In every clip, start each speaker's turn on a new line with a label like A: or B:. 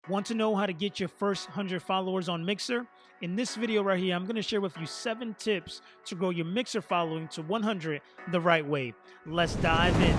A: Want to know how to get your first 100 followers on Mixer? In this video right here, I'm going to share with you 7 tips to grow your Mixer following to 100 the right way. Let's dive in.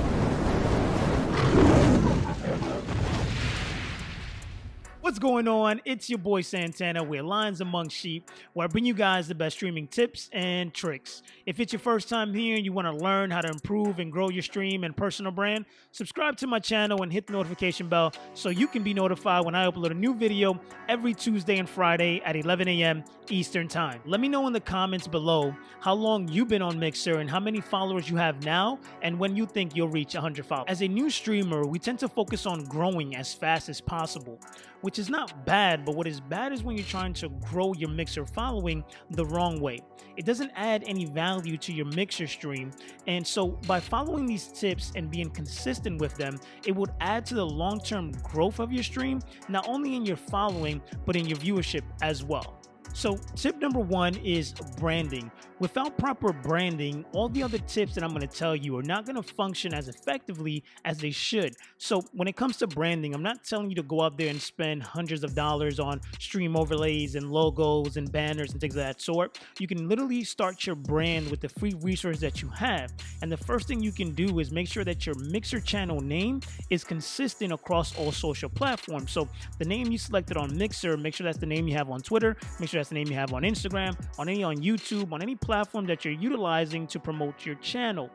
A: What's going on? It's your boy Santana, where Lions Among Sheep, where I bring you guys the best streaming tips and tricks. If it's your first time here and you want to learn how to improve and grow your stream and personal brand, subscribe to my channel and hit the notification bell so you can be notified when I upload a new video every Tuesday and Friday at 11 a.m. Eastern Time. Let me know in the comments below how long you've been on Mixer and how many followers you have now and when you think you'll reach 100 followers. As a new streamer, we tend to focus on growing as fast as possible, which is not bad, but what is bad is when you're trying to grow your Mixer following the wrong way. It doesn't add any value to your Mixer stream, and so by following these tips and being consistent with them, it would add to the long-term growth of your stream, not only in your following, but in your viewership as well. So tip number 1 is branding. Without proper branding, all the other tips that I'm going to tell you are not going to function as effectively as they should. So when it comes to branding, I'm not telling you to go out there and spend hundreds of dollars on stream overlays and logos and banners and things of that sort. You can literally start your brand with the free resource that you have. And the first thing you can do is make sure that your Mixer channel name is consistent across all social platforms. So the name you selected on Mixer, make sure that's the name you have on Twitter, make sure that's the name you have on Instagram, on YouTube, on any platform that you're utilizing to promote your channel.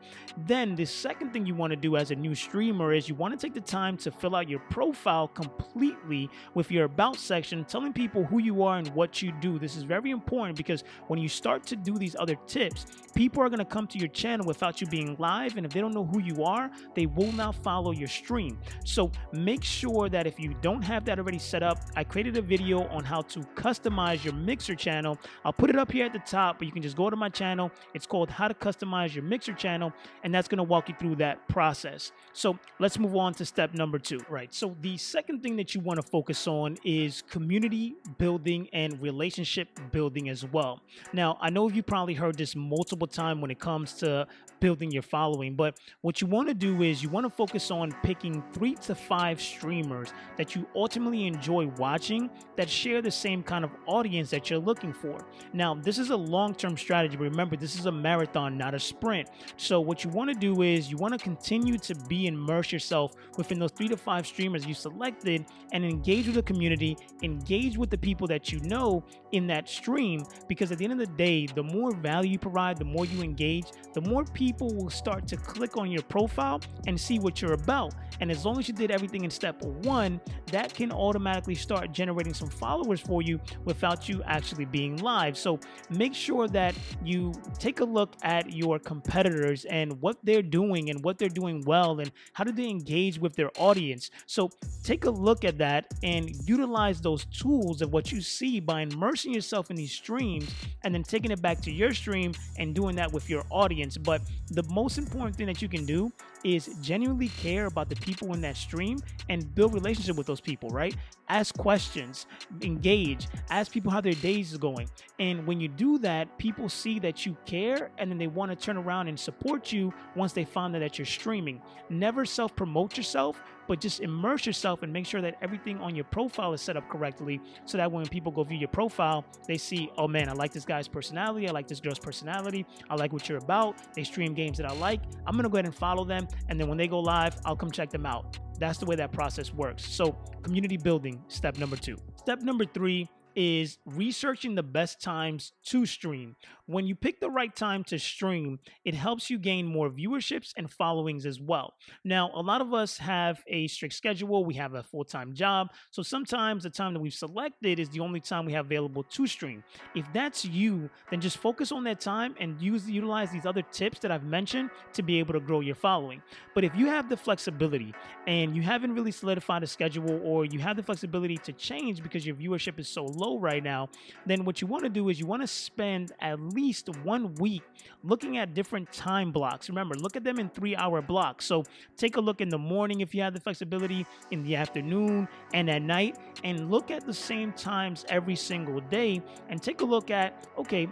A: Then the second thing you want to do as a new streamer is you want to take the time to fill out your profile completely with your about section, telling people who you are and what you do. This is very important because when you start to do these other tips, people are going to come to your channel without you being live, and if they don't know who you are, they will not follow your stream. So make sure that if you don't have that already set up, I created a video on how to customize your Mixer channel. I'll put it up here at the top, but you can just go to my channel. It's called How to Customize Your Mixer Channel, and that's going to walk you through that process. So let's move on to step number 2. Right. So the second thing that you want to focus on is community building and relationship building as well. Now, I know you probably heard this multiple times when it comes to building your following, but what you want to do is you want to focus on picking 3 to 5 streamers that you ultimately enjoy watching that share the same kind of audience that you're looking for. Now, this is a long-term strategy. Remember, this is a marathon, not a sprint. So what you want to do is you want to continue to immerse yourself within those 3 to 5 streamers you selected and engage with the community, engage with the people that you know in that stream, because at the end of the day, the more value you provide, the more you engage, the more people will start to click on your profile and see what you're about. And as long as you did everything in step 1, that can automatically start generating some followers for you without you actually being live. So make sure that you take a look at your competitors and what they're doing and what they're doing well and how do they engage with their audience. So take a look at that and utilize those tools of what you see by immersing yourself in these streams and then taking it back to your stream and doing that with your audience. But the most important thing that you can do is genuinely care about the people in that stream and build relationship with those people, right? Ask questions, engage, ask people how their days is going. And when you do that, people see that you care and then they want to turn around and support you once they find out that you're streaming. Never self-promote yourself, but just immerse yourself and make sure that everything on your profile is set up correctly so that when people go view your profile, they see, oh man, I like this guy's personality. I like this girl's personality. I like what you're about. They stream games that I like. I'm going to go ahead and follow them. And then when they go live, I'll come check them out. That's the way that process works. So community building, step number 2. Step number 3 is researching the best times to stream. When you pick the right time to stream, it helps you gain more viewerships and followings as well. Now, a lot of us have a strict schedule. We have a full-time job. So sometimes the time that we've selected is the only time we have available to stream. If that's you, then just focus on that time and utilize these other tips that I've mentioned to be able to grow your following. But if you have the flexibility and you haven't really solidified a schedule, or you have the flexibility to change because your viewership is so low right now, then what you want to do is you want to spend at least 1 week looking at different time blocks. Remember, look at them in 3-hour blocks. So take a look in the morning if you have the flexibility, in the afternoon, and at night, and look at the same times every single day and take a look at, okay,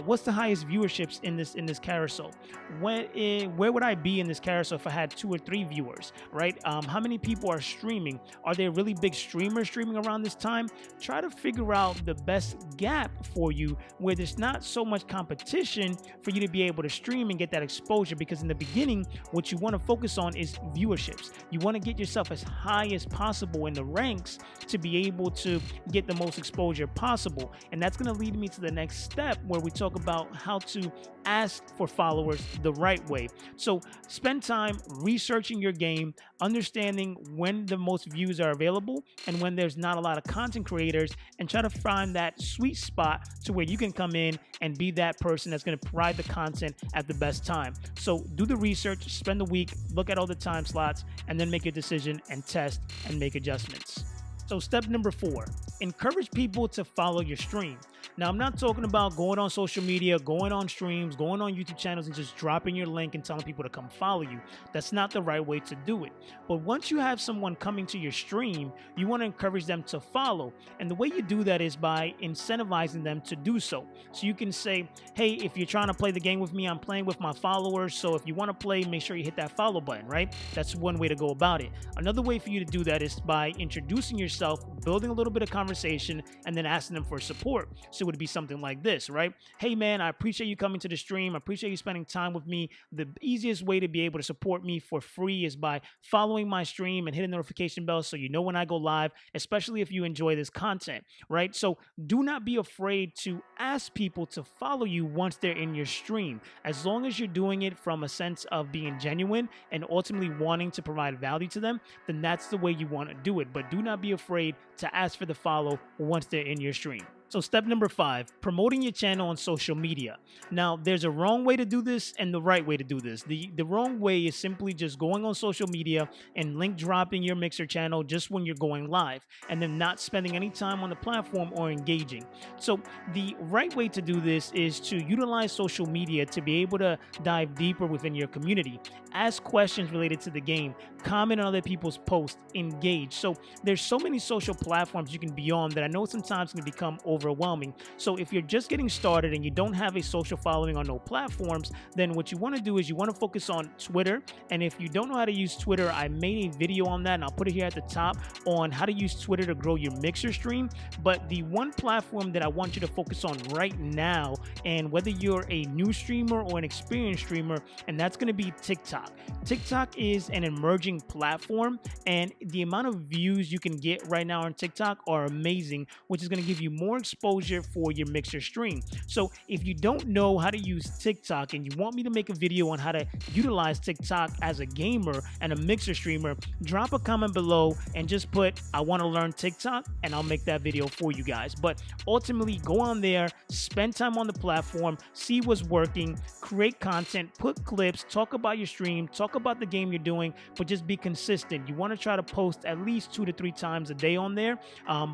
A: what's the highest viewerships in this carousel? Where would I be in this carousel if I had 2 or 3 viewers, right? How many people are streaming? Are there really big streamers streaming around this time? Try to figure out the best gap for you where there's not so much competition for you to be able to stream and get that exposure, because in the beginning, what you want to focus on is viewerships. You want to get yourself as high as possible in the ranks to be able to get the most exposure possible. And that's going to lead me to the next step, where we talk about how to ask for followers the right way. So spend time researching your game, understanding when the most views are available and when there's not a lot of content creators, and try to find that sweet spot to where you can come in and be that person that's going to provide the content at the best time. So do the research, spend the week, look at all the time slots, and then make your decision and test and make adjustments. So step number 4, encourage people to follow your stream. Now, I'm not talking about going on social media, going on streams, going on YouTube channels and just dropping your link and telling people to come follow you. That's not the right way to do it. But once you have someone coming to your stream, you want to encourage them to follow. And the way you do that is by incentivizing them to do so. So you can say, hey, if you're trying to play the game with me, I'm playing with my followers. So if you want to play, make sure you hit that follow button, right? That's one way to go about it. Another way for you to do that is by introducing yourself, building a little bit of conversation, and then asking them for support. So it would be something like this, right? Hey man, I appreciate you coming to the stream. I appreciate you spending time with me. The easiest way to be able to support me for free is by following my stream and hitting the notification bell so you know when I go live, especially if you enjoy this content, right? So do not be afraid to ask people to follow you once they're in your stream. As long as you're doing it from a sense of being genuine and ultimately wanting to provide value to them, then that's the way you want to do it. But do not be afraid to ask for the follow once they're in your stream. So step number 5, promoting your channel on social media. Now, there's a wrong way to do this and the right way to do this. The wrong way is simply just going on social media and link dropping your Mixer channel just when you're going live, and then not spending any time on the platform or engaging. So the right way to do this is to utilize social media to be able to dive deeper within your community, ask questions related to the game, comment on other people's posts, engage. So there's so many social platforms you can be on that I know sometimes can become overwhelming. So if you're just getting started and you don't have a social following on no platforms, then what you want to do is you want to focus on Twitter. And if you don't know how to use Twitter, I made a video on that and I'll put it here at the top on how to use Twitter to grow your Mixer stream. But the one platform that I want you to focus on right now, and whether you're a new streamer or an experienced streamer, and that's going to be TikTok. TikTok is an emerging platform, and the amount of views you can get right now on TikTok are amazing, which is going to give you more exposure for your Mixer stream. So if you don't know how to use TikTok and you want me to make a video on how to utilize TikTok as a gamer and a Mixer streamer, drop a comment below and just put, I want to learn TikTok, and I'll make that video for you guys. But ultimately, go on there, spend time on the platform, see what's working, create content, put clips, talk about your stream, talk about the game you're doing, but just be consistent. You want to try to post at least 2 to 3 times a day on there,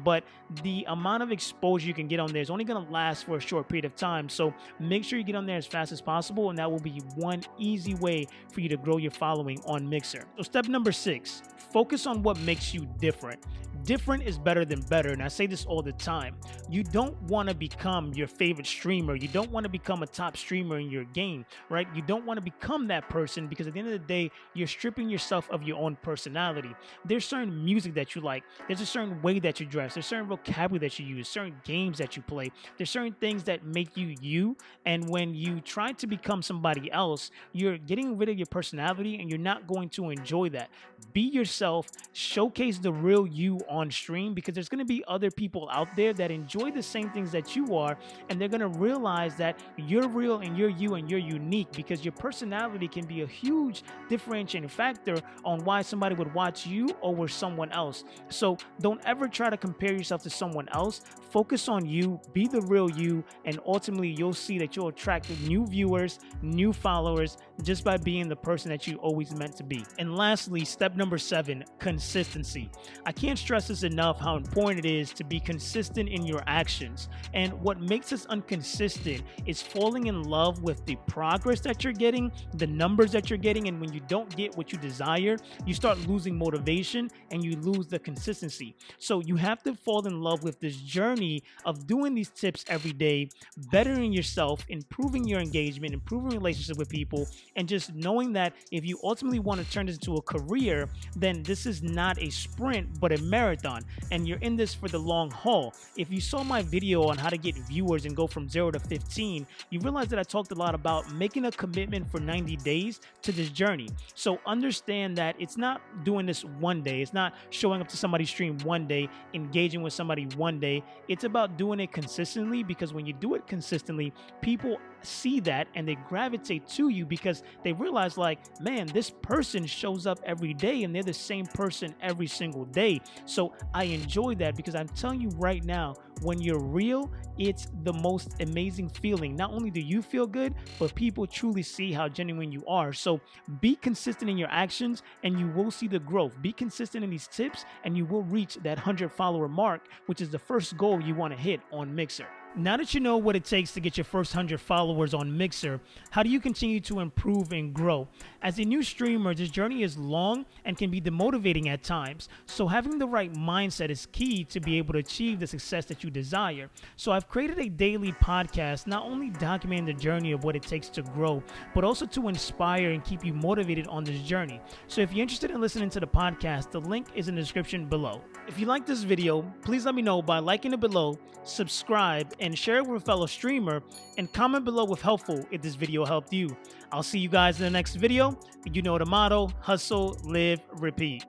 A: but the amount of exposure you can get on there is only going to last for a short period of time. So make sure you get on there as fast as possible, and that will be one easy way for you to grow your following on Mixer. So step number 6, focus on what makes you different. Different is better than better, and I say this all the time. You don't want to become your favorite streamer. You don't want to become a top streamer in your game, right? You don't want to become that person, because at the end of the day, you're stripping yourself of your own personality. There's certain music that you like. There's a certain way that you dress. There's certain vocabulary that you use, certain games that you play. There's certain things that make you you, and when you try to become somebody else, you're getting rid of your personality, and you're not going to enjoy that. Be yourself, showcase the real you on stream, because there's going to be other people out there that enjoy the same things that you are, and they're going to realize that you're real and you're you and you're unique, because your personality can be a huge differentiating factor on why somebody would watch you over someone else. So don't ever try to compare yourself to someone else. Focus on you, be the real you, and ultimately you'll see that you'll attract new viewers, new followers, just by being the person that you always meant to be. And lastly, step number 7, consistency. I can't stress this enough how important it is to be consistent in your actions. And what makes us inconsistent is falling in love with the progress that you're getting, the numbers that you're getting, and when you don't get what you desire, you start losing motivation and you lose the consistency. So you have to fall in love with this journey of doing these tips every day, bettering yourself, improving your engagement, improving relationships with people, and just knowing that if you ultimately want to turn this into a career, then this is not a sprint but a marathon, and you're in this for the long haul. If you saw my video on how to get viewers and go from 0 to 15, you realize that I talked a lot about making a commitment for 90 days to this journey. So understand that it's not doing this one day. It's not showing up to somebody's stream one day, engaging with somebody one day. It's about doing it consistently, because when you do it consistently, people see that and they gravitate to you because they realize, like, man, this person shows up every day and they're the same person every single day. So I enjoy that, because I'm telling you right now, when you're real, it's the most amazing feeling. Not only do you feel good, but people truly see how genuine you are. So be consistent in your actions and you will see the growth. Be consistent in these tips and you will reach that 100 follower mark, which is the first goal you want to hit on Mixer. Now that you know what it takes to get your first 100 followers on Mixer, how do you continue to improve and grow? As a new streamer, this journey is long and can be demotivating at times. So having the right mindset is key to be able to achieve the success that you desire. So I've created a daily podcast, not only documenting the journey of what it takes to grow, but also to inspire and keep you motivated on this journey. So if you're interested in listening to the podcast, the link is in the description below. If you like this video, please let me know by liking it below, subscribe, and share it with a fellow streamer, and comment below if helpful if this video helped you. I'll see you guys in the next video. You know the motto: hustle, live, repeat.